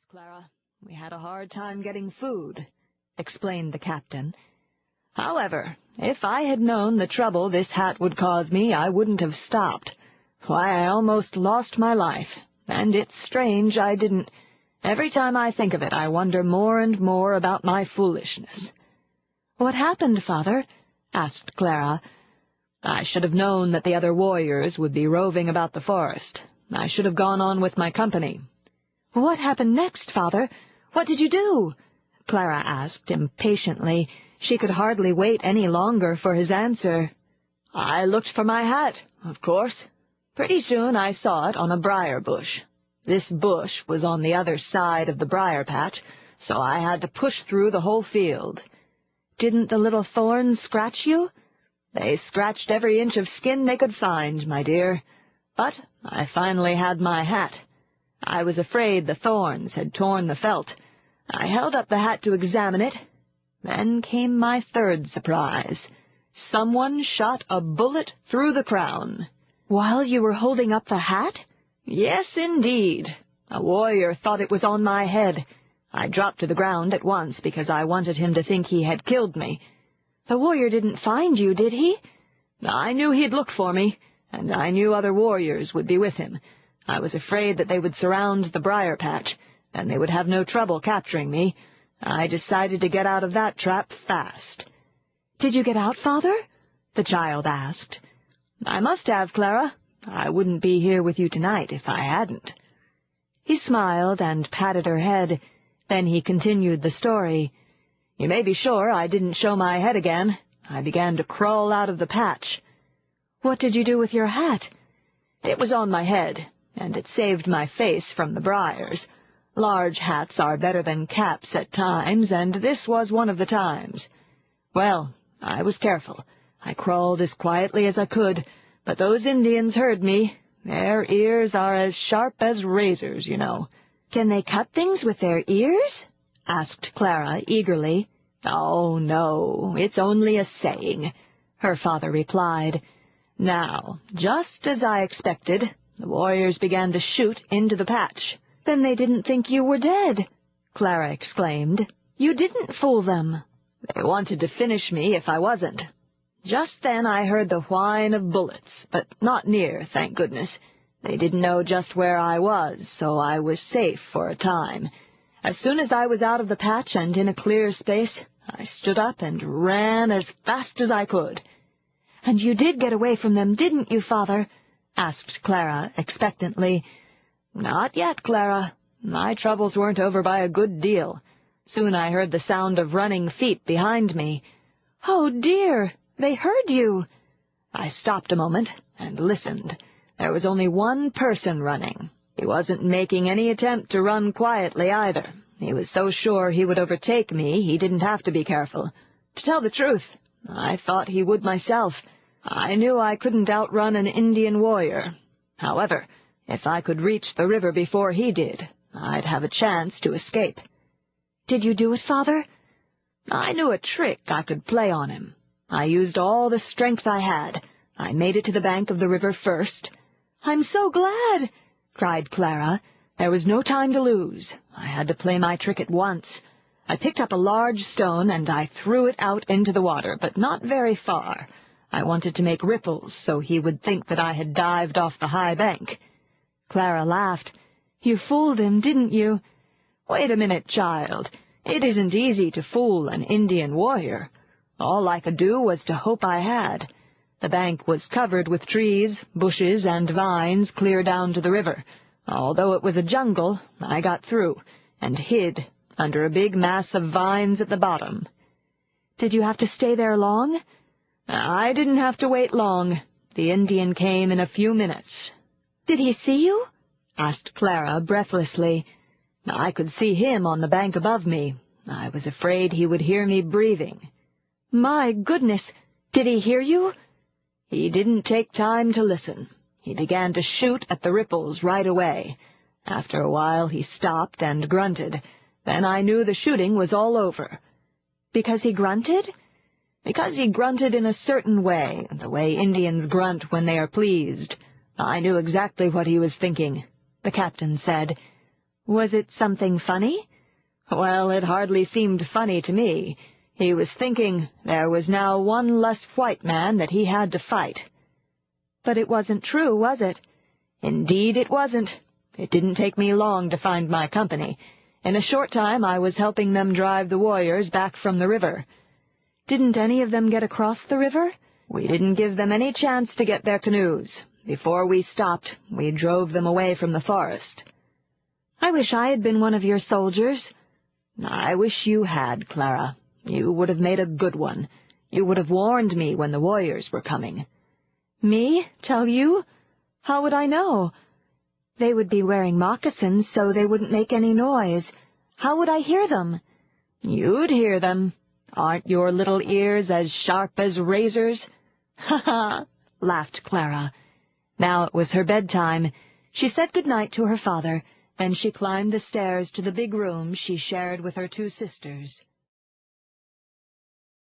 Clara. We had a hard time getting food," explained the captain. "However, if I had known the trouble this hat would cause me, I wouldn't have stopped. Why, I almost lost my life, and it's strange I didn't. Every time I think of it, I wonder more and more about my foolishness." "What happened, Father?" asked Clara. "I should have known that the other warriors would be roving about the forest. I should have gone on with my company." "What happened next, Father? What did you do?" Clara asked impatiently. She could hardly wait any longer for his answer. "I looked for my hat, of course. Pretty soon I saw it on a briar bush. This bush was on the other side of the briar patch, so I had to push through the whole field." "Didn't the little thorns scratch you?" "They scratched every inch of skin they could find, my dear. But I finally had my hat. I was afraid the thorns had torn the felt. I held up the hat to examine it. Then came my third surprise. Someone shot a bullet through the crown." "While you were holding up the hat?" "Yes, indeed. A warrior thought it was on my head. I dropped to the ground at once because I wanted him to think he had killed me." "The warrior didn't find you, did he?" "I knew he'd look for me, and I knew other warriors would be with him. I was afraid that they would surround the briar patch, and they would have no trouble capturing me. I decided to get out of that trap fast." "Did you get out, Father?" the child asked. "I must have, Clara. I wouldn't be here with you tonight if I hadn't." He smiled and patted her head. Then he continued the story. "You may be sure I didn't show my head again. I began to crawl out of the patch." "What did you do with your hat?" "It was on my head, and it saved my face from the briars. Large hats are better than caps at times, and this was one of the times. Well, I was careful. I crawled as quietly as I could, but those Indians heard me. Their ears are as sharp as razors, you know." "Can they cut things with their ears?" asked Clara eagerly. "Oh, no, it's only a saying," her father replied. "Now, just as I expected, the warriors began to shoot into the patch." "Then they didn't think you were dead," Clara exclaimed. "You didn't fool them." "They wanted to finish me if I wasn't. Just then I heard the whine of bullets, but not near, thank goodness. They didn't know just where I was, so I was safe for a time. As soon as I was out of the patch and in a clear space, I stood up and ran as fast as I could." "And you did get away from them, didn't you, Father?" asked Clara expectantly. "Not yet, Clara. My troubles weren't over by a good deal. Soon I heard the sound of running feet behind me." "Oh, dear! They heard you." I stopped a moment and listened. There was only one person running. He wasn't making any attempt to run quietly either. He was so sure he would overtake me, he didn't have to be careful. To tell the truth, I thought he would myself. I knew I couldn't outrun an Indian warrior. However, if I could reach the river before he did, I'd have a chance to escape." "Did you do it, Father?" "I knew a trick I could play on him. I used all the strength I had. I made it to the bank of the river first." "I'm so glad!" cried Clara. There was no time to lose. I had to play my trick at once. I picked up a large stone and I threw it out into the water, but not very far. I wanted to make ripples so he would think that I had dived off the high bank. Clara laughed. "You fooled him, didn't you?" "Wait a minute, child. It isn't easy to fool an Indian warrior. All I could do was to hope I had. The bank was covered with trees, bushes, and vines clear down to the river. Although it was a jungle, I got through, and hid under a big mass of vines at the bottom." "Did you have to stay there long?" "I didn't have to wait long. The Indian came in a few minutes." "Did he see you?" asked Clara breathlessly. "I could see him on the bank above me. I was afraid he would hear me breathing." "My goodness! Did he hear you?" "He didn't take time to listen. He began to shoot at the ripples right away. After a while he stopped and grunted. Then I knew the shooting was all over." "Because he grunted?" "Because he grunted in a certain way, the way Indians grunt when they are pleased. I knew exactly what he was thinking," the captain said. Was it something funny? Well, it hardly seemed funny to me. He was thinking there was now one less white man that he had to fight. But it wasn't true, was it? Indeed it wasn't. It didn't take me long to find my company. In a short time I was helping them drive the warriors back from the river. Didn't any of them get across the river? We didn't give them any chance to get their canoes. Before we stopped, we drove them away from the forest. I wish I had been one of your soldiers. I wish you had, Clara. You would have made a good one. You would have warned me when the warriors were coming. Me? Tell you? How would I know? They would be wearing moccasins so they wouldn't make any noise. How would I hear them? You'd hear them. Aren't your little ears as sharp as razors? Ha ha, laughed Clara. Now it was her bedtime. She said good night to her father, then she climbed the stairs to the big room she shared with her two sisters.